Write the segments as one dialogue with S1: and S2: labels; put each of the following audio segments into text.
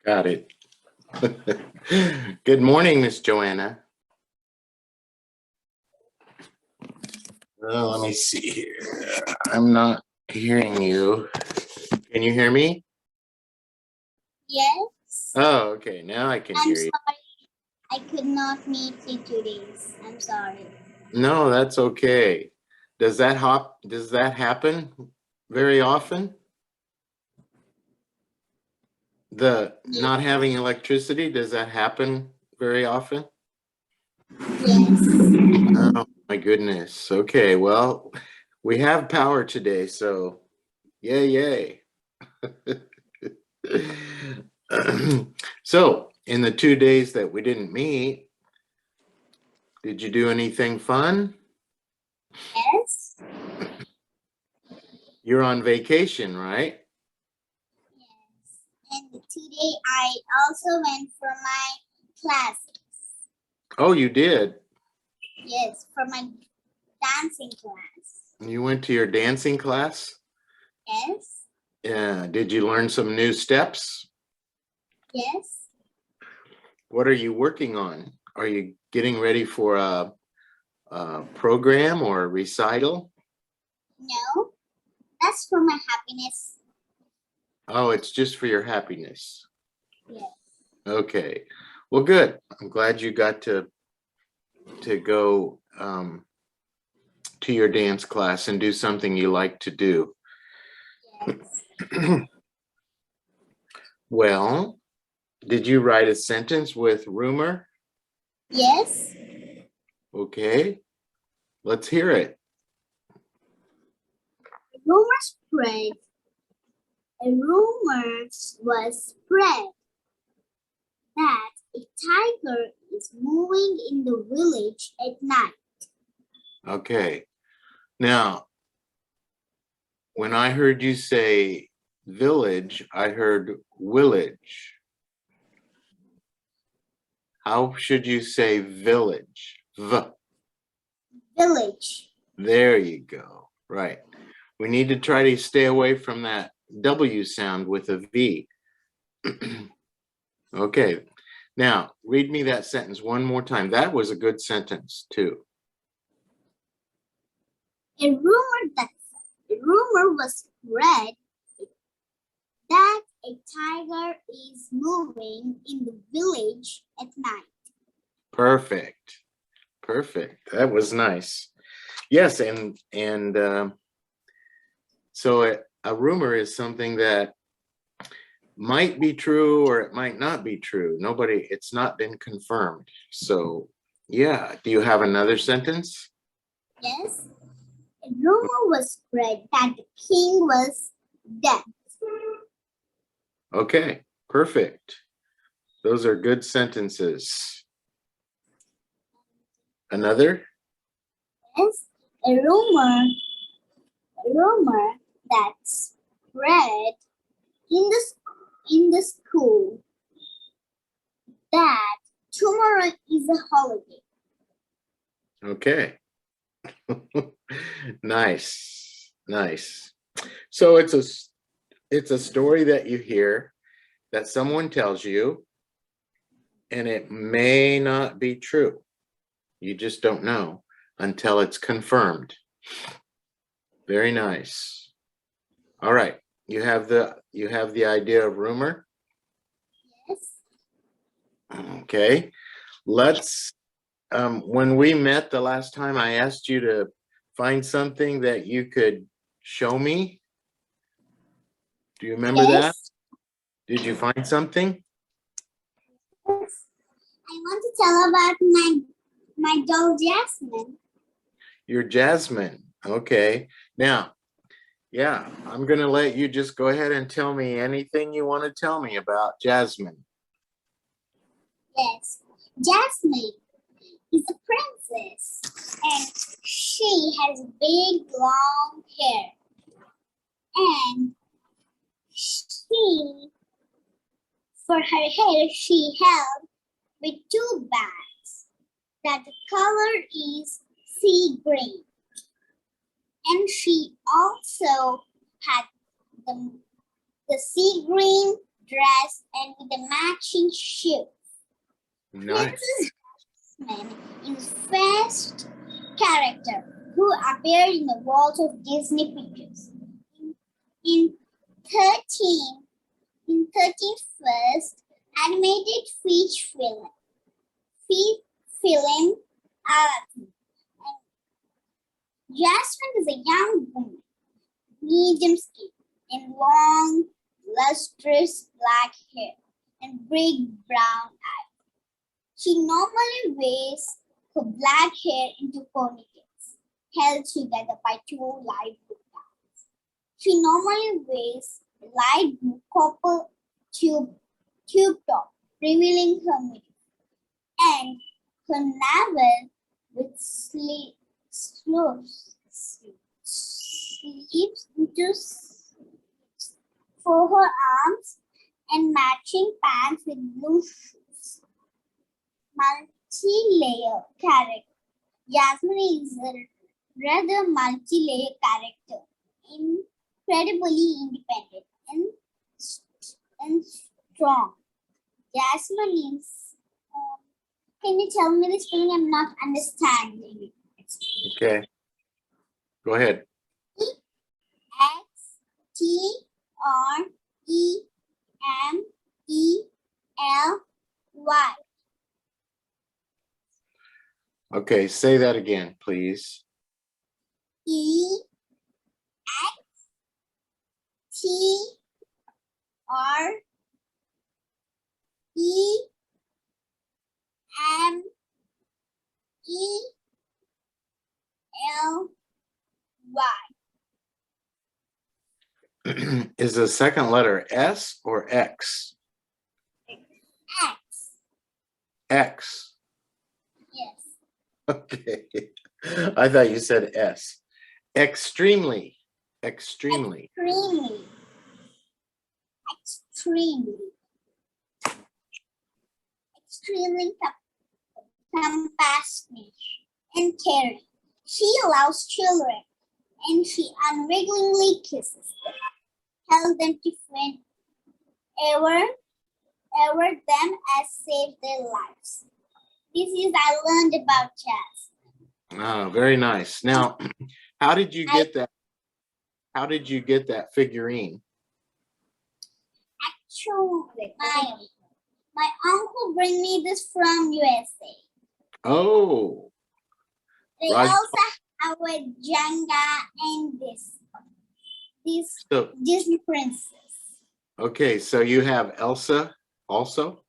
S1: Got it. Good morning, Miss Joanna. Well, let me see here. I'm not hearing you. Can you hear me?
S2: Yes.
S1: Oh, okay. Now I can
S2: I'm
S1: hear you.
S2: sorry. I could not meet you today. I'm sorry.
S1: No, that's okay. Does that happen very often? The not having electricity, does that happen very often?
S2: Yes.
S1: Oh my goodness. Okay, well, we have power today, so yay. So, in the 2 days that we didn't meet, did you do anything fun?
S2: Yes.
S1: You're on vacation, right?
S2: Yes. And today I also went for my classes.
S1: Oh, you did?
S2: Yes, for my dancing class.
S1: You went to your dancing class?
S2: Yes.
S1: Yeah. Did you learn some new steps?
S2: Yes.
S1: What are you working on? Are you getting ready for a program or a recital?
S2: No, that's for my happiness.
S1: Oh, it's just for your happiness.
S2: Yes.
S1: Okay. Well, good. I'm glad you got to go to your dance class and do something you like to do.
S2: Yes.
S1: Well, did you write a sentence with rumor?
S2: Yes.
S1: Okay. Let's hear it.
S2: Rumor spread. A rumor was spread that a tiger is moving in the village at night.
S1: Okay. Now, when I heard you say village, I heard willage. How should you say village?
S2: Village.
S1: There you go. Right. We need to try to stay away from that W sound with a V. Okay. Now, read me that sentence one more time. That was a good sentence, too.
S2: A rumor was spread that a tiger is moving in the village at night.
S1: Perfect. Perfect. That was nice. Yes, and so a rumor is something that might be true or it might not be true. It's not been confirmed. So, yeah. Do you have another sentence?
S2: Yes. A rumor was spread that the king was dead.
S1: Okay, perfect. Those are good sentences. Another?
S2: Yes. A rumor that spread in the school that tomorrow is a holiday.
S1: Okay. Nice. So it's a story that you hear that someone tells you, and it may not be true. You just don't know until it's confirmed. Very nice. All right. You have the idea of rumor?
S2: Yes.
S1: Okay. Let's when we met the last time, I asked you to find something that you could show me. Do you remember that? Did you find something?
S2: Yes. I want to tell about my doll Jasmine.
S1: Your Jasmine. Okay. Now, yeah, I'm going to let you just go ahead and tell me anything you want to tell me about Jasmine.
S2: Yes. Jasmine is a princess and she has big long hair. And for her hair, she held with two bags that the color is sea green. And she also had the sea green dress and with a matching shoe.
S1: Nice.
S2: Princess Jasmine is first character who appeared in the world of Disney Pictures. In 31st animated feature film Aladdin. Jasmine is a young woman, medium skin, and long, lustrous black hair and big brown eyes. She normally wears her black hair into ponytails, held together by two light blue bands. She normally wears a light blue copper tube top, revealing her middle, and her navel with sleeves into for her arms and matching pants with blue shoes. Multi-layer character. Jasmine is a rather multi-layer character, incredibly independent and strong. Jasmine is. Can you tell me the spelling? I'm not understanding it.
S1: Okay. Go ahead.
S2: Xtremely.
S1: Okay, say that again, please.
S2: Xtremely.
S1: Is the second letter S or X?
S2: X.
S1: X.
S2: Yes.
S1: Okay. I thought you said S. Extremely. Extremely.
S2: Extremely. Extremely compassionate and caring. She loves children and she unwillingly kisses them, tells them to friend ever them as save their lives. This is I learned about Jazz.
S1: Oh, very nice. Now, how did you get that? How did you get that figurine?
S2: Actually, my uncle bring me this from USA.
S1: Oh.
S2: They
S1: Raj-
S2: also have a Jenga and this
S1: So,
S2: Disney princess.
S1: okay, so you have Elsa also?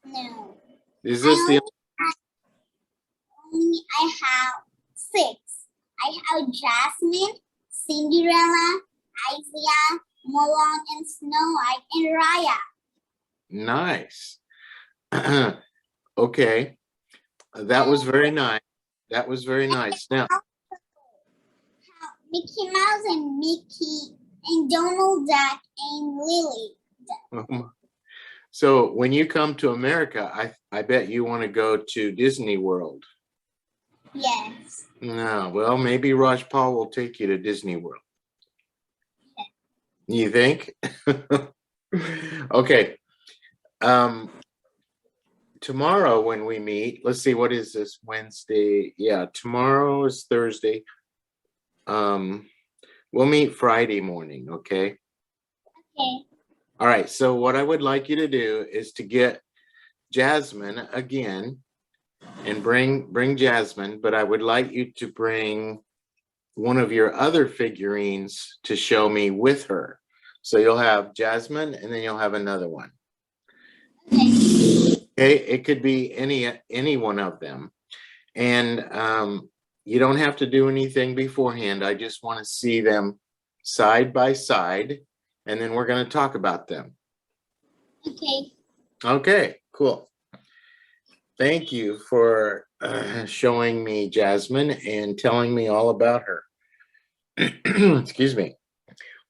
S2: No.
S1: Is this the
S2: I have 6. I have Jasmine, Cinderella, Isaiah, Mulan, and Snow White, and Raya.
S1: nice? Okay, that was very nice. That was very nice. Now,
S2: Mickey Mouse and Mickey and Donald Duck and Lily.
S1: so when you come to America, I bet you want to go to Disney World.
S2: Yes.
S1: No, well, maybe Raj Paul will take you to Disney World. You think? Okay. Tomorrow when we meet, let's see, what is this, Wednesday? Yeah, tomorrow is Thursday. We'll meet Friday morning, okay?
S2: Okay.
S1: All right, so what I would like you to do is to get Jasmine again and bring Jasmine, but I would like you to bring one of your other figurines to show me with her. So you'll have Jasmine and then you'll have another one. Okay, it could be any one of them. And you don't have to do anything beforehand. I just want to see them side by side, and then we're going to talk about them.
S2: Okay.
S1: Okay, cool. Thank you for showing me Jasmine and telling me all about her. Excuse me.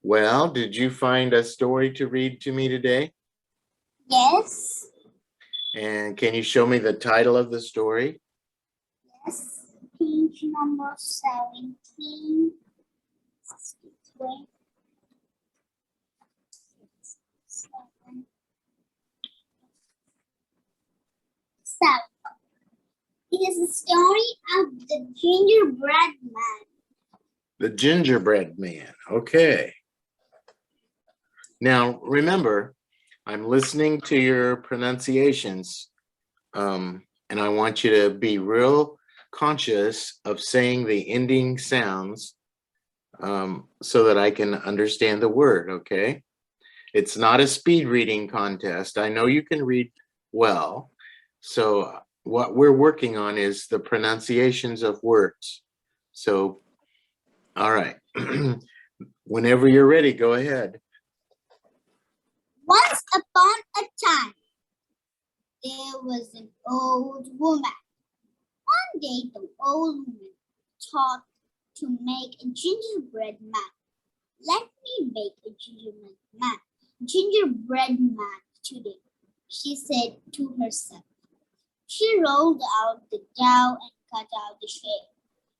S1: Well, did you find a story to read to me today?
S2: Yes.
S1: And can you show me the title of the story?
S2: Yes. Page number 17. 7. The gingerbread man.
S1: The gingerbread man. Okay. Now, remember, I'm listening to your pronunciations, and I want you to be real conscious of saying the ending sounds so that I can understand the word, okay? It's not a speed reading contest. I know you can read well. So what we're working on is the pronunciations of words. So, all right. Whenever you're ready, go ahead.
S2: Once upon a time, there was an old woman. One day, the old woman thought to make a gingerbread man. Let me bake a gingerbread man today, she said to herself. She rolled out the dough and cut out the shape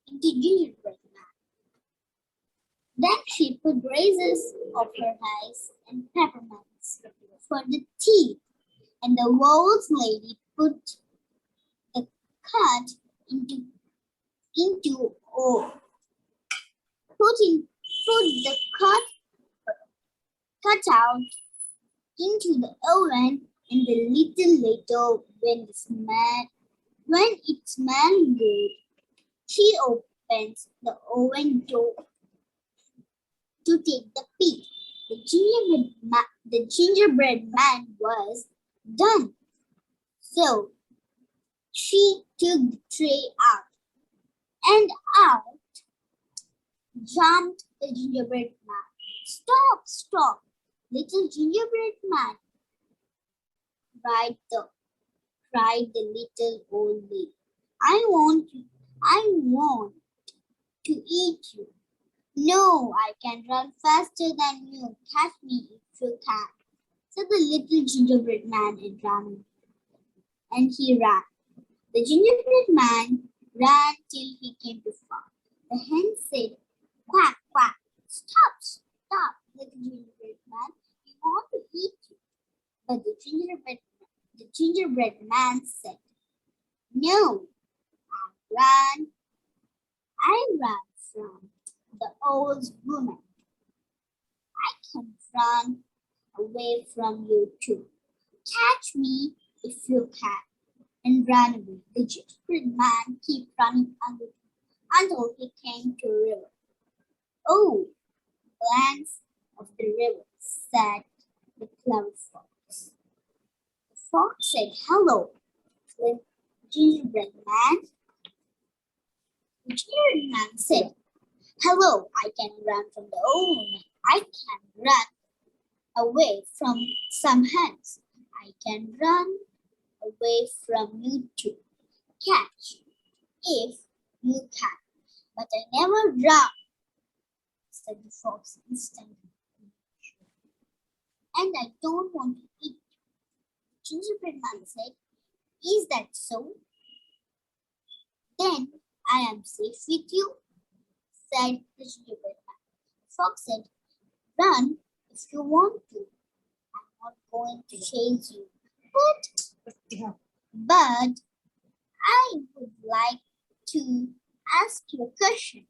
S2: into gingerbread man. Then she put raisins of her eyes and peppermints for the teeth, and the old lady put the cut into oil. Put the cut out into the oven, and the little later when it smelled good, she opens the oven door to take the peek. The gingerbread man was done. So she took the tray out, and out jumped the gingerbread man. Stop, stop, little gingerbread man, cried the little old lady. I want to eat you. No, I can run faster than you. Catch me if you can, said the little gingerbread man and he ran. The gingerbread man ran till he came to farm. The hen said, quack, quack. Stop, stop, little gingerbread man. We want to eat you. But the gingerbread man said, no, I ran from the old woman. I can run away from you too. Catch me if you can, and ran away. The gingerbread man kept running until he came to a river. Oh, banks of the river, said the clever fox. The fox said, hello, gingerbread man. The gingerbread man said, hello, I can run from the old woman. I can run away from some hens. I can run away from you too. Catch if you can. But I never run, said the fox instantly. And I don't want to eat you. Gingerbread man said, is that so? Then I am safe with you, said the gingerbread man. The fox said, run if you want to. I'm not going to chase you. But I would like to ask you a question.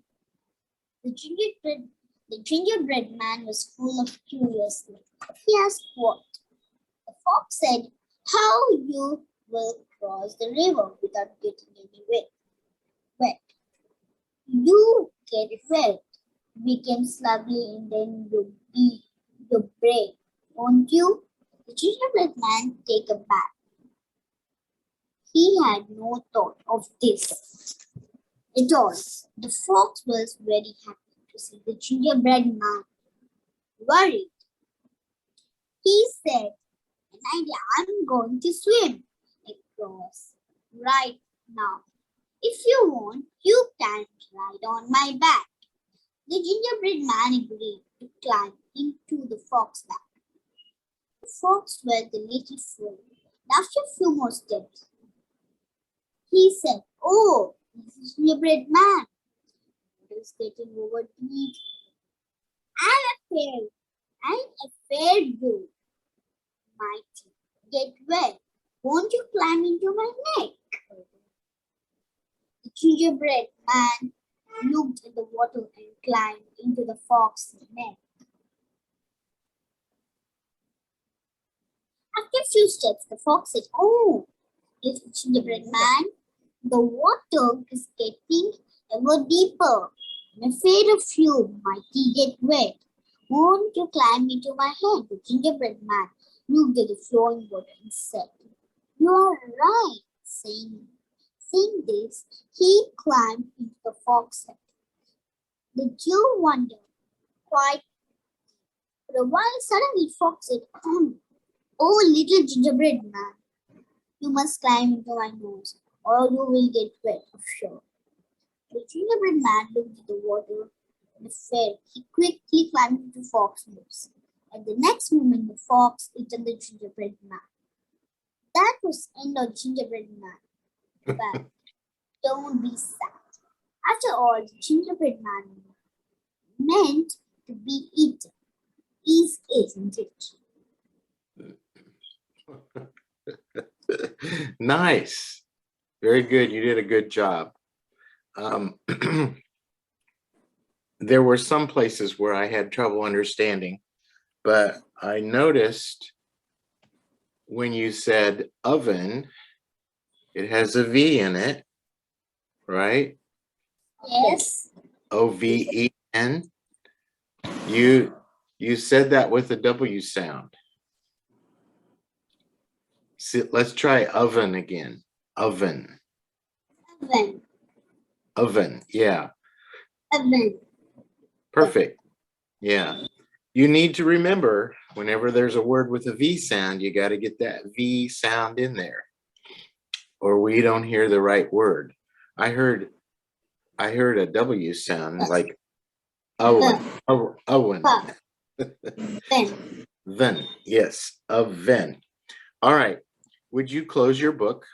S2: The gingerbread man was full of curiosity. He asked what? The fox said, how you will cross the river without getting any wet. You get wet, become sluggy, and then you'll be your brain, won't you? The gingerbread man take a bath. He had no thought of this at all. The fox was very happy to see the gingerbread man worried. He said, an idea, I'm going to swim across right now. If you want, you can ride on my back. The gingerbread man agreed to climb into the fox's back. The fox went a little further. After a few more steps, he said, oh, this is gingerbread man. It is getting over deep. I'm afraid you might get wet. Won't you climb into my neck? The gingerbread man looked at the water and climbed into the fox's neck. After a few steps, the fox said, "Oh, little gingerbread man, the water is getting ever deeper. I'm afraid of you might get wet. Won't you climb into my head?" The gingerbread man looked at the flowing water and said, "You are right." Saying this, he climbed into the fox's head. The Jew wondered quite for a while. Suddenly, Fox said, "Oh, little gingerbread man, you must climb into my nose, or you will get wet, for sure." The gingerbread man looked at the water and fell. He quickly climbed into Fox's nose. At the next moment, the fox eaten the gingerbread man. That was the end of gingerbread man. But don't be sad. After all, the gingerbread man meant to be eaten. Isn't it?
S1: Nice. Very good. You did a good job. There were some places where I had trouble understanding, but I noticed when you said oven, it has a V in it, right?
S2: Yes.
S1: OVEN. You said that with a W sound. See, let's try oven again. Oven.
S2: Oven.
S1: Oven. Yeah.
S2: Oven.
S1: Perfect. Yeah. You need to remember whenever there's a word with a V sound, you got to get that V sound in there, or we don't hear the right word. I heard a W sound like Owen. Owen. Then, yes, oven. All right. Would you close your book?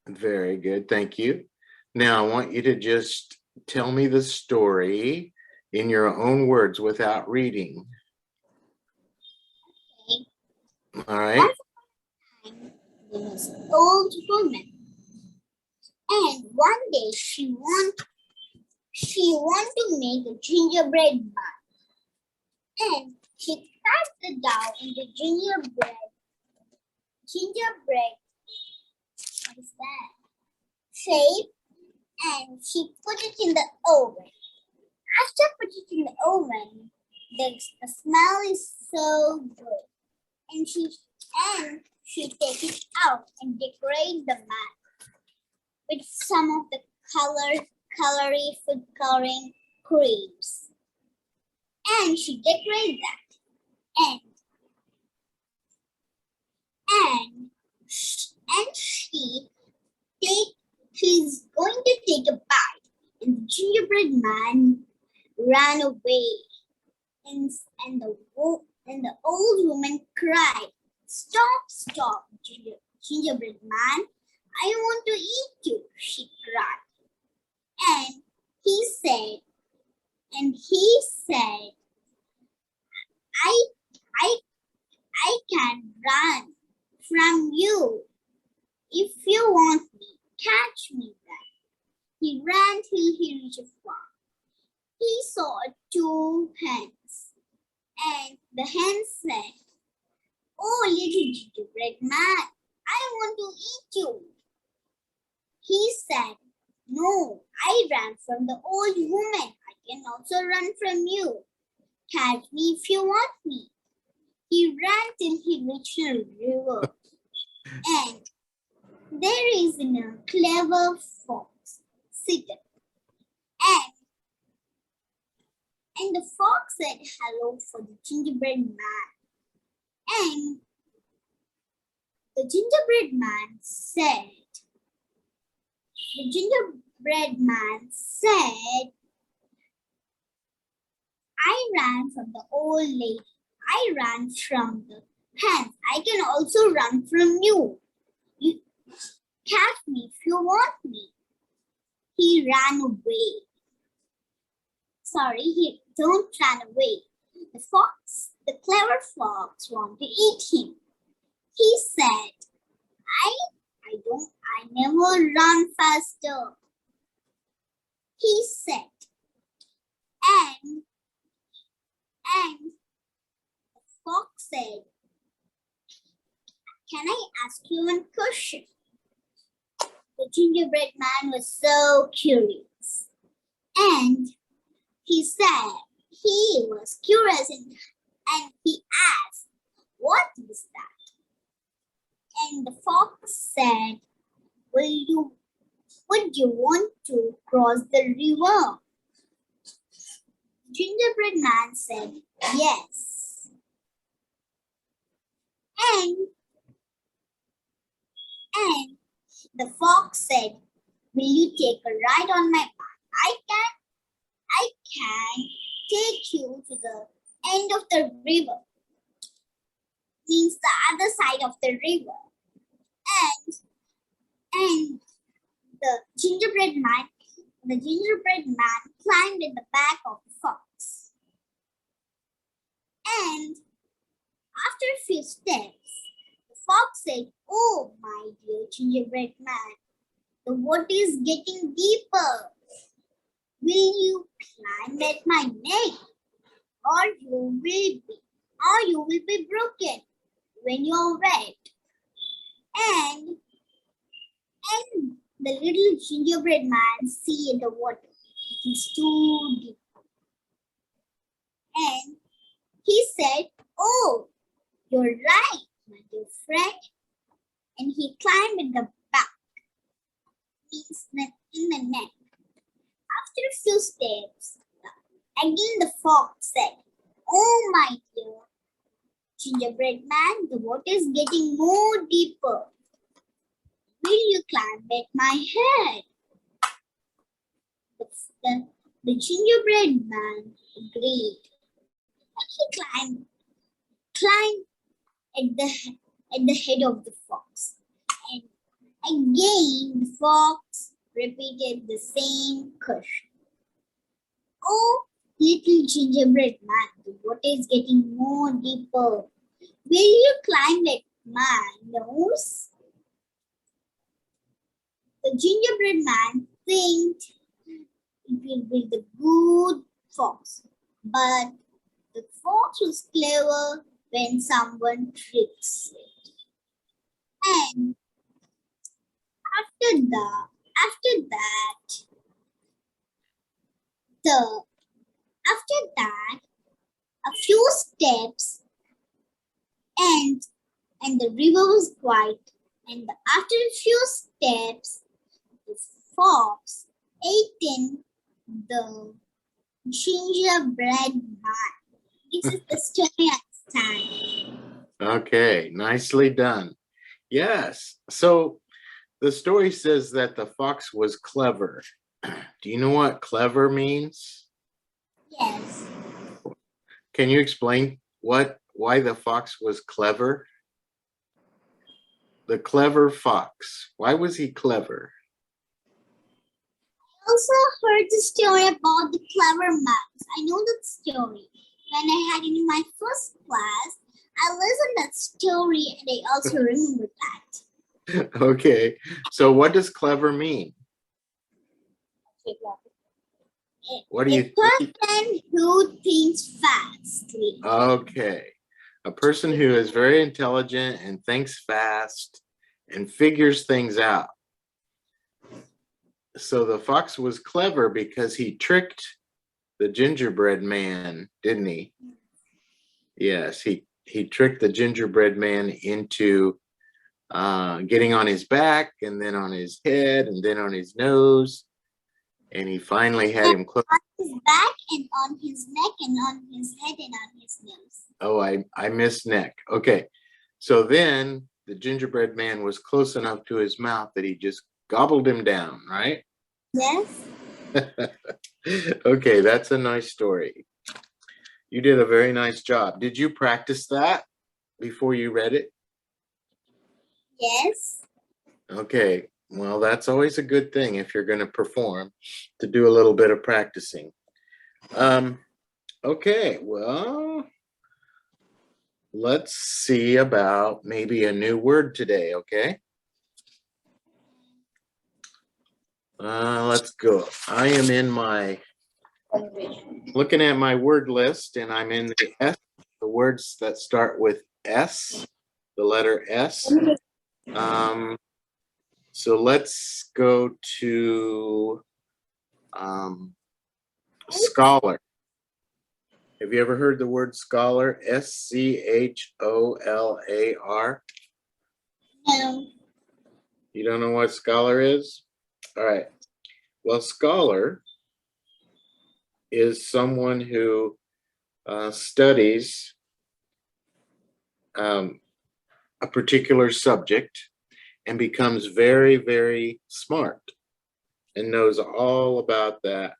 S1: Very good. Thank you. Now, I want you to just tell me the story in your own words without reading. All right.
S2: There was an old woman, and one day she wanted to make a gingerbread man, and she cut the dough into gingerbread. What is that? Shape, and she put it in the oven. After putting it in the oven, the smell is so good, and she take it out and decorate the mat with some of the colory food coloring creams, and she decorate that, and she's going to take a bite, and the gingerbread man ran away, and the old woman cried, Stop, gingerbread man, I want to eat you," she cried. And he said, I can run from you. If you want me, catch me then. He ran till he reached a farm. He saw two hens, and the hen said, "Oh, little gingerbread man, I want to eat you." He said, "No, I ran from the old woman. I can also run from you. Catch me if you want me." He ran till he reached a river, and there is a clever fox sitting. And the fox said hello for the gingerbread man. And the gingerbread man said, "I ran from the old lady. I ran from the hens. I can also run from you. You catch me if you want me." He ran away. Sorry, he don't run away. The clever fox wanted to eat him. He said, I never run faster, he said. And the fox said, can I ask you one question? The gingerbread man was so curious. And he said, he was curious and he asked, what is that? And the fox said, would you want to cross the river? Gingerbread man said, yes. And the fox said, will you take a ride on my back? I can take you to the end of the river. Means the other side of the river. And the gingerbread man climbed in the back of the fox. And after a few steps, the fox said, oh my dear gingerbread man, the water is getting deeper. Will you climb at my neck? Or you will be broken when you're wet. And the little gingerbread man see in the water. It is too deep. And he said, oh, you're right, my dear friend. And he climbed in the back, means in the neck. After a few steps, again the fox said, oh my dear gingerbread man, the water is getting more deeper. Will you climb at my head? The gingerbread man agreed. And he climbed at the head of the fox. And again the fox repeated the same question. Oh, little gingerbread man, the water is getting more deeper. Will you climb at my nose? The gingerbread man think it will be the good fox, but the fox was clever when someone tricks it. And after that, a few steps, and the river was quiet. And after a few steps, the fox ate in the gingerbread man. This is the story at time.
S1: Okay, nicely done. Yes. So the story says that the fox was clever. Do you know what clever means?
S2: Yes.
S1: Can you explain why the fox was clever? The clever fox. Why was he clever?
S2: I also heard the story about the clever mouse. I know that story. When I had in my first class, I listened that story and I also remember that.
S1: Okay. So what does clever mean? What do you
S2: think? A person who thinks fastly.
S1: Okay. A person who is very intelligent and thinks fast and figures things out. So the fox was clever because he tricked the gingerbread man, didn't he? Yes, he tricked the gingerbread man into getting on his back and then on his head and then on his nose. And he finally had him close.
S2: On his back and on his neck and on his head and on his nose.
S1: Oh, I missed neck. Okay. So then the gingerbread man was close enough to his mouth that he just gobbled him down, right?
S2: Yes.
S1: Okay, that's a nice story. You did a very nice job. Did you practice that before you read it?
S2: Yes.
S1: Okay. Well, that's always a good thing if you're going to perform, to do a little bit of practicing. Okay, well, let's see about maybe a new word today, okay? Let's go. I am in my, looking at my word list, and I'm in the S, the words that start with S, the letter S. So let's go to scholar. Have you ever heard the word scholar? SCHOLAR.
S2: No.
S1: You don't know what scholar is? All right. Well, scholar is someone who studies a particular subject and becomes very, very smart and knows all about that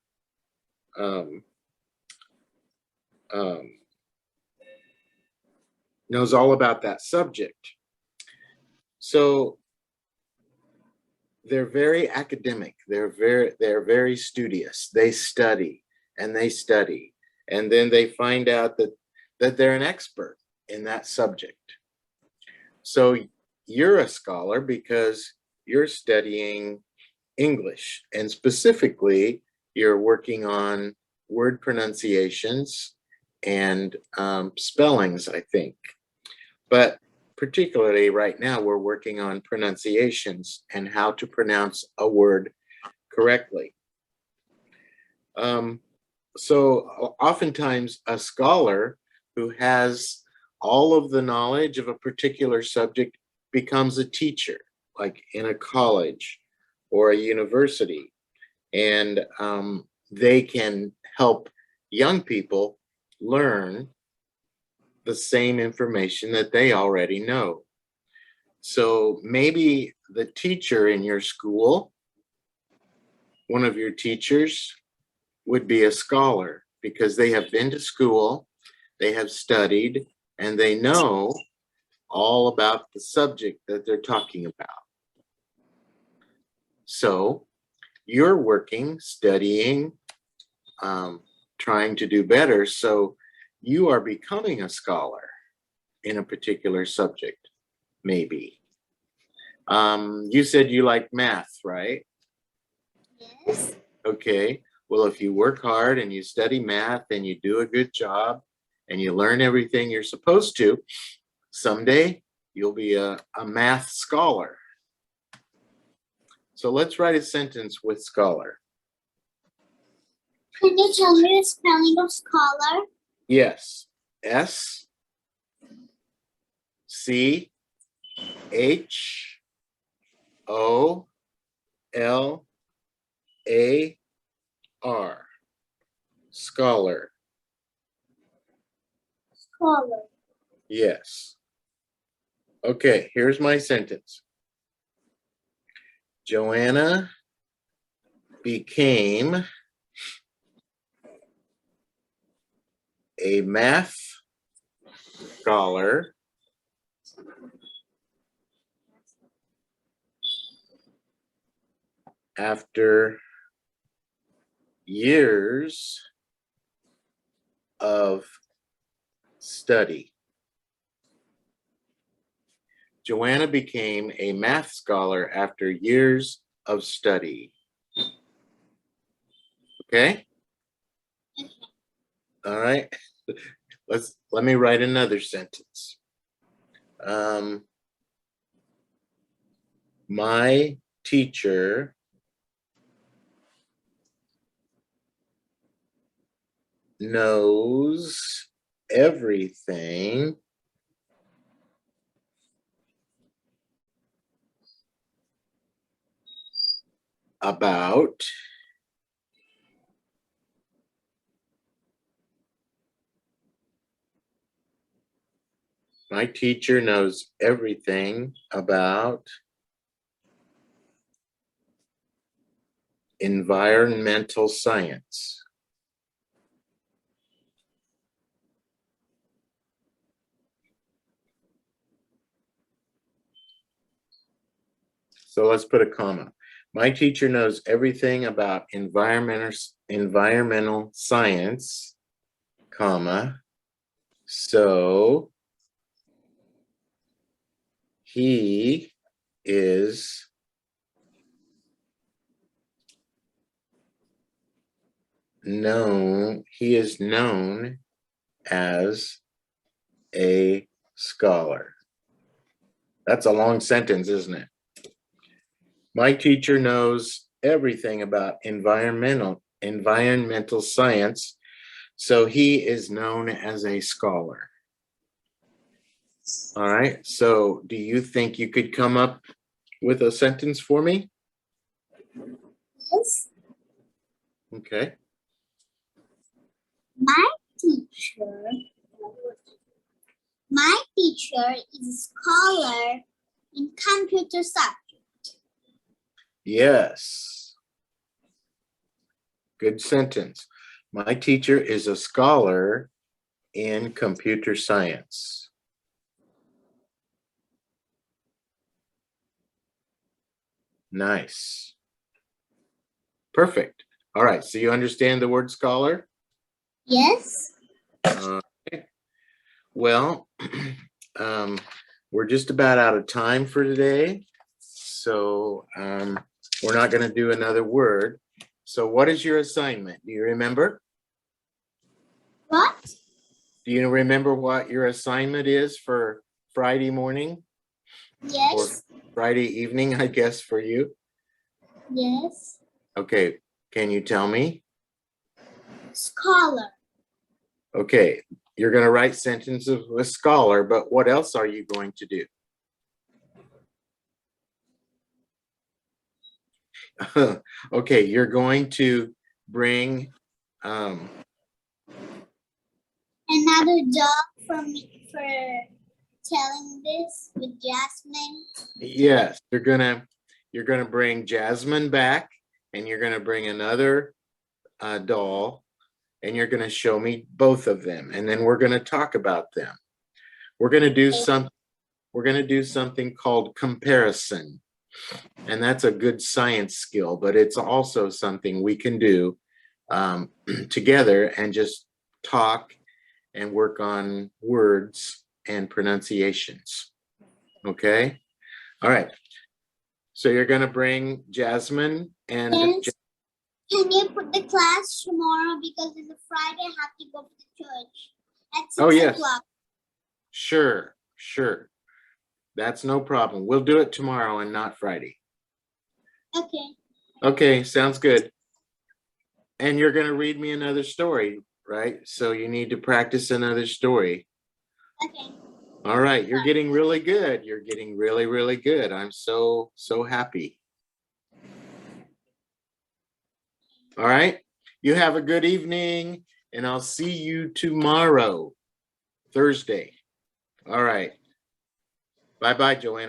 S1: knows all about that subject. So they're very academic. They're very studious. They study and they study, and then they find out that they're an expert in that subject. So you're a scholar because you're studying English, and specifically, you're working on word pronunciations and spellings, I think. But particularly right now, we're working on pronunciations and how to pronounce a word correctly. So oftentimes, a scholar who has all of the knowledge of a particular subject becomes a teacher, like in a college or a university, and they can help young people learn the same information that they already know. So maybe the teacher in your school, one of your teachers, would be a scholar because they have been to school, they have studied, and they know all about the subject that they're talking about. So you're working, studying, trying to do better. So you are becoming a scholar in a particular subject, maybe. You said you like math, right?
S2: Yes.
S1: Okay. Well, if you work hard and you study math and you do a good job and you learn everything you're supposed to, someday you'll be a math scholar. So let's write a sentence with scholar.
S2: Can you tell me the spelling of scholar?
S1: Yes. S C H O L A R. Scholar.
S2: Scholar.
S1: Yes. Okay, here's my sentence. Joanna became a math scholar after years of study. Joanna became a math scholar after years of study. Okay? All right. Let me write another sentence. My teacher knows everything about my teacher knows everything about environmental science. So let's put a comma. My teacher knows everything about environmental science, comma. So he is known as a scholar. That's a long sentence, isn't it? My teacher knows everything about environmental science, so he is known as a scholar. All right, so do you think you could come up with a sentence for me?
S2: Yes.
S1: Okay.
S2: My teacher is a scholar in computer science.
S1: Yes. Good sentence. My teacher is a scholar in computer science. Nice. Perfect. All right, so you understand the word scholar?
S2: Yes.
S1: Okay. Well, we're just about out of time for today. So we're not going to do another word. So what is your assignment? Do you remember?
S2: What?
S1: Do you remember what your assignment is for Friday morning?
S2: Yes.
S1: Or Friday evening, I guess, for you?
S2: Yes.
S1: Okay, can you tell me?
S2: Scholar.
S1: Okay, you're going to write sentences with scholar, but what else are you going to do? Okay, you're going to bring
S2: Another dog for me for telling this with Jasmine.
S1: yes, you're gonna bring Jasmine back, and you're gonna bring another doll, and you're gonna show me both of them, and then we're gonna talk about them. We're gonna do something called comparison, and that's a good science skill, but it's also something we can do together and just talk and work on words and pronunciations. Okay. All right. So you're going to bring Jasmine and
S2: Yes. Can you put the class tomorrow because it's a Friday? I have to go to the church at 6
S1: Oh, yes.
S2: o'clock.
S1: Sure. That's no problem. We'll do it tomorrow and not Friday.
S2: Okay.
S1: Okay, sounds good. And you're going to read me another story, right? So you need to practice another story.
S2: Okay.
S1: All right, you're getting really good. You're getting really, really good. I'm so happy. All right, you have a good evening, and I'll see you tomorrow, Thursday. All right. Bye-bye, Joanna.